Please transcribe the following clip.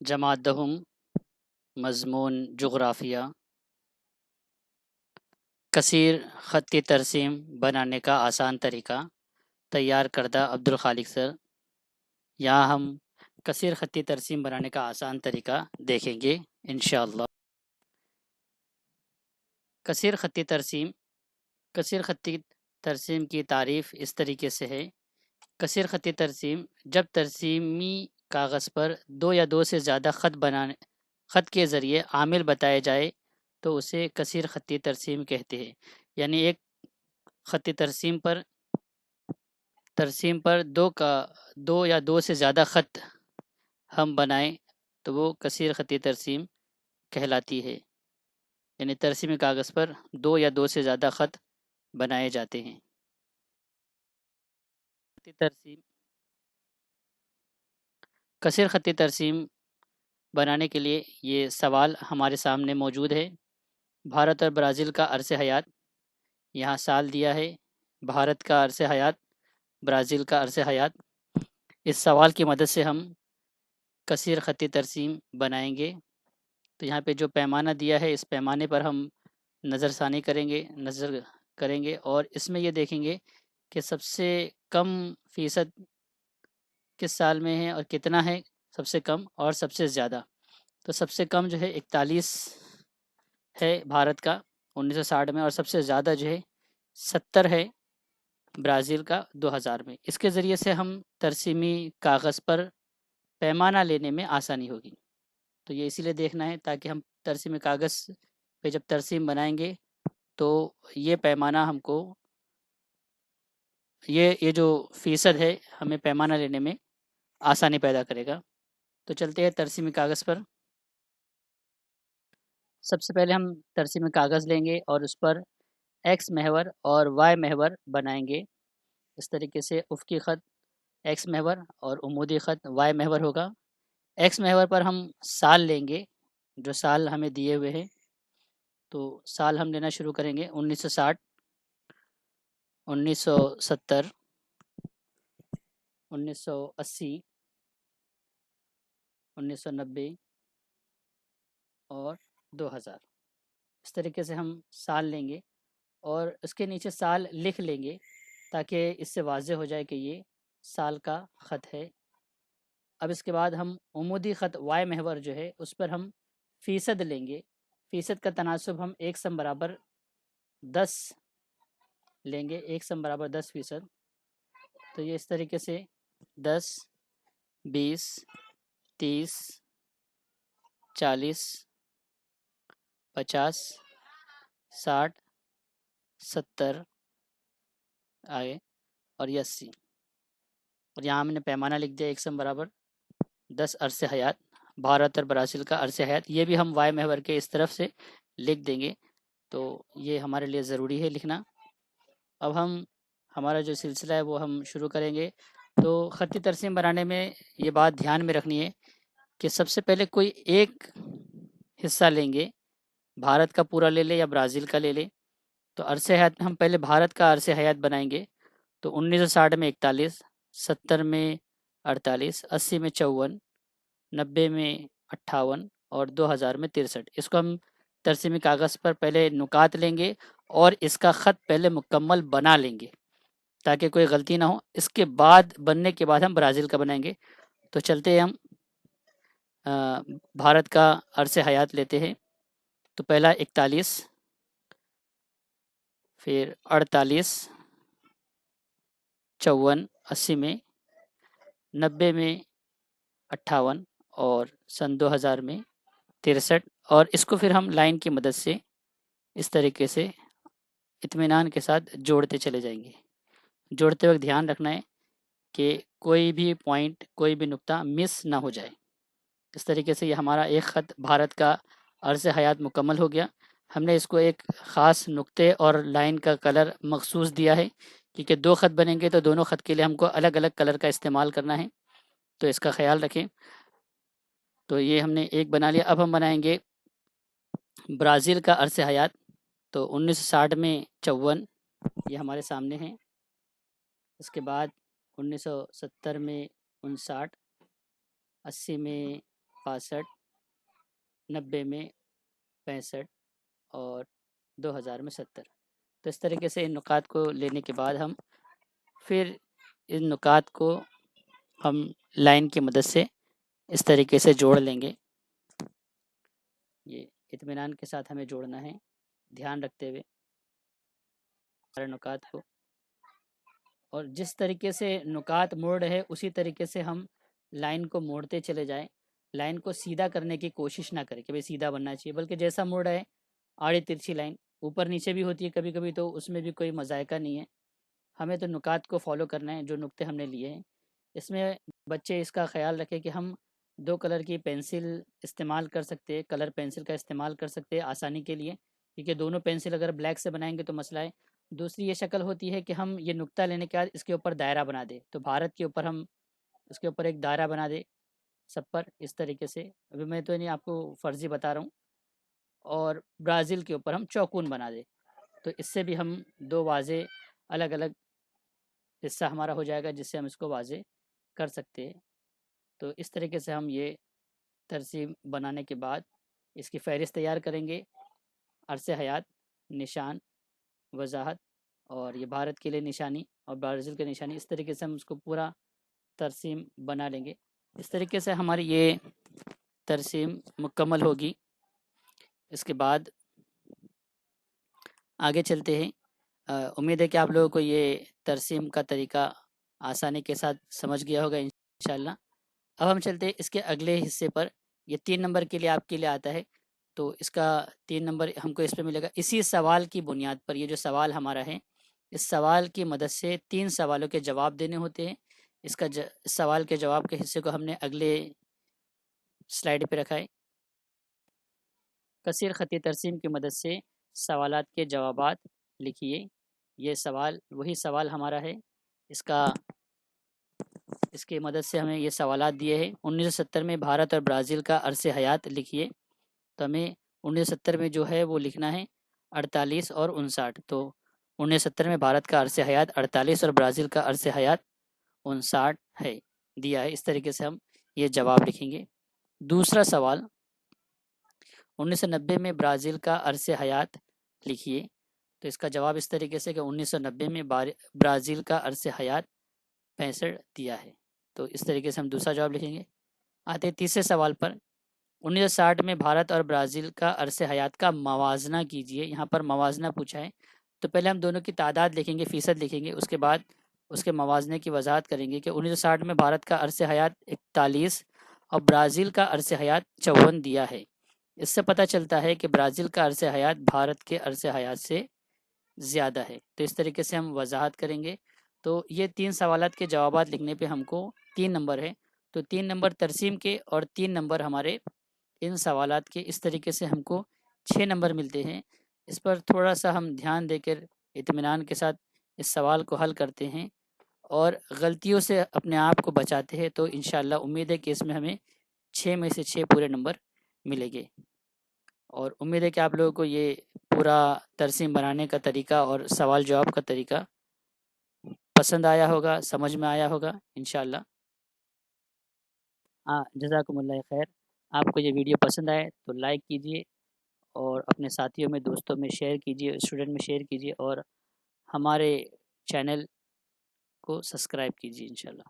جماعت دہم مضمون جغرافیہ کثیر خطی ترسیم بنانے کا آسان طریقہ تیار کردہ عبدالخالق سر۔ یہاں ہم کثیر خطی ترسیم بنانے کا آسان طریقہ دیکھیں گے انشاءاللہ۔ کثیر خطی ترسیم کی تعریف اس طریقے سے ہے۔ کثیر خطی ترسیم جب ترسیمی کاغذ پر دو یا دو سے زیادہ خط کے ذریعے عامل بتائے جائے تو اسے کثیر خطی ترسیم کہتے ہیں۔ یعنی ایک خطی ترسیم پر دو یا دو سے زیادہ خط ہم بنائیں تو وہ کثیر خطی ترسیم کہلاتی ہے۔ یعنی ترسیمی کاغذ پر دو یا دو سے زیادہ خط بنائے جاتے ہیں۔ کثیر خطی ترسیم بنانے کے لیے یہ سوال ہمارے سامنے موجود ہے۔ بھارت اور برازیل کا عرص حیات، یہاں سال دیا ہے۔ بھارت کا عرص حیات، برازیل کا عرص حیات۔ اس سوال کی مدد سے ہم کثیر خطی ترسیم بنائیں گے۔ تو یہاں پہ جو پیمانہ دیا ہے اس پیمانے پر ہم نظر کریں گے اور اس میں یہ دیکھیں گے کہ سب سے کم فیصد کس سال میں ہے اور کتنا ہے سب سے کم اور سب سے زیادہ۔ تو سب سے کم جو ہے 41 ہے بھارت کا 1960 میں، اور سب سے زیادہ جو ہے 70 ہے برازیل کا 2000 میں۔ اس کے ذریعے سے ہم ترسیمی کاغذ پر پیمانہ لینے میں آسانی ہوگی۔ تو یہ اسی لیے دیکھنا ہے تاکہ ہم ترسیمی کاغذ پہ جب ترسیم بنائیں گے تو یہ پیمانہ ہم کو یہ جو فیصد ہے ہمیں پیمانہ لینے میں آسانی پیدا کرے گا۔ تو چلتے ہیں ترسیمی کاغذ پر۔ سب سے پہلے ہم ترسیمی کاغذ لیں گے اور اس پر ایکس محور اور وائی محور بنائیں گے۔ اس طریقے سے افقی خط ایکس محور اور عمودی خط وائی محور ہوگا۔ ایکس محور پر ہم سال لیں گے، جو سال ہمیں دیے ہوئے ہیں۔ تو سال ہم لینا شروع کریں گے 1960، 1970، 1980، 1990 اور 2000۔ اس طریقے سے ہم سال لیں گے اور اس کے نیچے سال لکھ لیں گے تاکہ اس سے واضح ہو جائے کہ یہ سال کا خط ہے۔ اب اس کے بعد ہم عمودی خط وائی محور جو ہے اس پر ہم فیصد لیں گے۔ فیصد کا تناسب ہم 1/10 لیں گے، 1/10%۔ تو یہ اس طریقے سے 10، 20، 30، 40، 50، 60، 70 آگے اور یہ 80۔ اور یہاں ہم نے پیمانہ لکھ دیا 1/10 عرص حیات، بھارت اور برازیل کا عرص حیات۔ یہ بھی ہم وائی محور کے اس طرف سے لکھ دیں گے، تو یہ ہمارے لیے ضروری ہے لکھنا۔ اب ہمارا جو سلسلہ ہے وہ ہم شروع کریں گے۔ تو خطی ترسیم بنانے میں یہ بات دھیان میں رکھنی ہے کہ سب سے پہلے کوئی ایک حصہ لیں گے، بھارت کا پورا لے لے یا برازیل کا لے لے۔ تو عرص حیات میں ہم پہلے بھارت کا عرص حیات بنائیں گے۔ تو 1960 میں 41، 70 میں 48، 80 میں 54، 90 میں 58 اور 2000 میں 63۔ اس کو ہم ترسیمی کاغذ پر پہلے نکات لیں گے اور اس کا خط پہلے مکمل بنا لیں گے تاکہ کوئی غلطی نہ ہو۔ اس کے بعد بننے کے بعد ہم برازیل کا بنائیں گے۔ تو چلتے ہیں ہم بھارت کا عرص حیات لیتے ہیں۔ تو پہلا 41، پھر 48، 54، 80 میں، 90 میں 58 اور سن 2000 میں 63۔ اور اس کو پھر ہم لائن کی مدد سے اس طریقے سے اطمینان کے ساتھ جوڑتے چلے جائیں گے۔ جوڑتے وقت دھیان رکھنا ہے کہ کوئی بھی پوائنٹ، کوئی بھی نقطہ مس نہ ہو جائے۔ اس طریقے سے یہ ہمارا ایک خط بھارت کا عرص حیات مکمل ہو گیا۔ ہم نے اس کو ایک خاص نقطے اور لائن کا کلر مخصوص دیا ہے کیونکہ دو خط بنیں گے تو دونوں خط کے لیے ہم کو الگ الگ کلر کا استعمال کرنا ہے، تو اس کا خیال رکھیں۔ تو یہ ہم نے ایک بنا لیا۔ اب ہم بنائیں گے برازیل کا عرص حیات۔ تو 1960 میں 54، یہ ہمارے سامنے ہیں۔ اس کے بعد 1970 میں 59، 80 میں 65, 90 میں 65 اور 2000 میں 70۔ تو اس طریقے سے ان نکات کو لینے کے بعد ہم پھر ان نکات کو ہم لائن کی مدد سے اس طریقے سے جوڑ لیں گے۔ یہ اطمینان کے ساتھ ہمیں جوڑنا ہے، دھیان رکھتے ہوئے سارے نکات کو، اور جس طریقے سے نکات موڑ رہے اسی طریقے سے ہم لائن کو موڑتے چلے جائیں۔ لائن کو سیدھا کرنے کی کوشش نہ کریں کہ بھئی سیدھا بننا چاہیے، بلکہ جیسا موڑ رہے آڑی ترچھی لائن اوپر نیچے بھی ہوتی ہے کبھی کبھی، تو اس میں بھی کوئی مذائقہ نہیں ہے۔ ہمیں تو نکات کو فالو کرنا ہے جو نقطے ہم نے لیے ہیں۔ اس میں بچے اس کا خیال رکھیں کہ ہم 2 کلر کی پینسل استعمال کر سکتے ہیں، کلر پینسل کا استعمال کر سکتے ہیں آسانی کے لیے، کیونکہ دونوں پینسل اگر بلیک سے بنائیں گے تو مسئلہ ہے۔ دوسری یہ شکل ہوتی ہے کہ ہم یہ نقطہ لینے کے بعد اس کے اوپر دائرہ بنا دیں، تو بھارت کے اوپر ہم اس کے اوپر ایک دائرہ بنا دیں سب پر اس طریقے سے، ابھی میں تو نہیں آپ کو فرضی بتا رہا ہوں، اور برازیل کے اوپر ہم چوکون بنا دیں، تو اس سے بھی ہم 2 واضح الگ الگ حصہ ہمارا ہو جائے گا جس سے ہم اس کو واضح کر سکتے ہیں۔ تو اس طریقے سے ہم یہ ترسیم بنانے کے بعد اس کی فہرست تیار کریں گے، عرص حیات، نشان، وضاحت، اور یہ بھارت کے لیے نشانی اور برازیل کے نشانی، اس طریقے سے ہم اس کو پورا ترسیم بنا لیں گے۔ اس طریقے سے ہماری یہ ترسیم مکمل ہوگی۔ اس کے بعد آگے چلتے ہیں۔ امید ہے کہ آپ لوگوں کو یہ ترسیم کا طریقہ آسانی کے ساتھ سمجھ گیا ہوگا انشاءاللہ۔ اب ہم چلتے ہیں اس کے اگلے حصے پر۔ یہ 3 نمبر کے لیے آپ کے لیے آتا ہے، تو اس کا 3 نمبر ہم کو اس پہ ملے گا۔ اسی سوال کی بنیاد پر یہ جو سوال ہمارا ہے، اس سوال کی مدد سے 3 سوالوں کے جواب دینے ہوتے ہیں۔ اس کا سوال کے جواب کے حصے کو ہم نے اگلے سلائیڈ پہ رکھا ہے۔ کثیر خطی ترسیم کی مدد سے سوالات کے جوابات لکھیے۔ یہ سوال وہی سوال ہمارا ہے، اس کی مدد سے ہمیں یہ سوالات دیے ہیں۔ 1970 میں بھارت اور برازیل کا عرص حیات لکھیے، تو ہمیں 1970 میں جو ہے وہ لکھنا ہے 48 اور 59۔ تو 1970 میں بھارت کا عرص حیات 48 اور برازیل کا عرص حیات 59 ہے، دیا ہے۔ اس طریقے سے ہم یہ جواب لکھیں گے۔ دوسرا سوال، 1990 میں برازیل کا عرص حیات لکھیے، تو اس کا جواب اس طریقے سے کہ 1990 میں برازیل کا عرص حیات 65 دیا ہے، تو اس طریقے سے ہم دوسرا جواب لکھیں گے۔ آتے تیسرے سوال پر، 1960 میں بھارت اور برازیل کا عرص حیات کا موازنہ کیجیے۔ یہاں پر موازنہ پوچھا ہے، تو پہلے ہم دونوں کی تعداد لکھیں گے، فیصد لکھیں گے، اس کے بعد اس کے موازنے کی وضاحت کریں گے کہ 1960 میں بھارت کا عرص حیات 41 اور برازیل کا عرص حیات 54 دیا ہے۔ اس سے پتہ چلتا ہے کہ برازیل کا عرص حیات بھارت کے عرص حیات سے زیادہ ہے، تو اس طریقے سے ہم وضاحت کریں گے۔ تو یہ 3 سوالات کے جوابات لکھنے پہ ہم کو 3 نمبر ہے، تو 3 نمبر ترسیم کے اور 3 نمبر ہمارے ان سوالات کے، اس طریقے سے ہم کو 6 نمبر ملتے ہیں۔ اس پر تھوڑا سا ہم دھیان دے کر اطمینان کے ساتھ اس سوال کو حل کرتے ہیں اور غلطیوں سے اپنے آپ کو بچاتے ہیں، تو انشاءاللہ امید ہے کہ اس میں ہمیں 6 میں سے 6 پورے نمبر ملیں گے۔ اور امید ہے کہ آپ لوگوں کو یہ پورا ترسیم بنانے کا طریقہ اور سوال جواب کا طریقہ پسند آیا ہوگا، سمجھ میں آیا ہوگا انشاءاللہ۔ جزاکم اللہ خیر۔ آپ کو یہ ویڈیو پسند آئے تو لائک کیجئے اور اپنے ساتھیوں میں، دوستوں میں شیئر کیجئے، اسٹوڈنٹ میں شیئر کیجئے، اور ہمارے چینل کو سبسکرائب کیجئے انشاءاللہ۔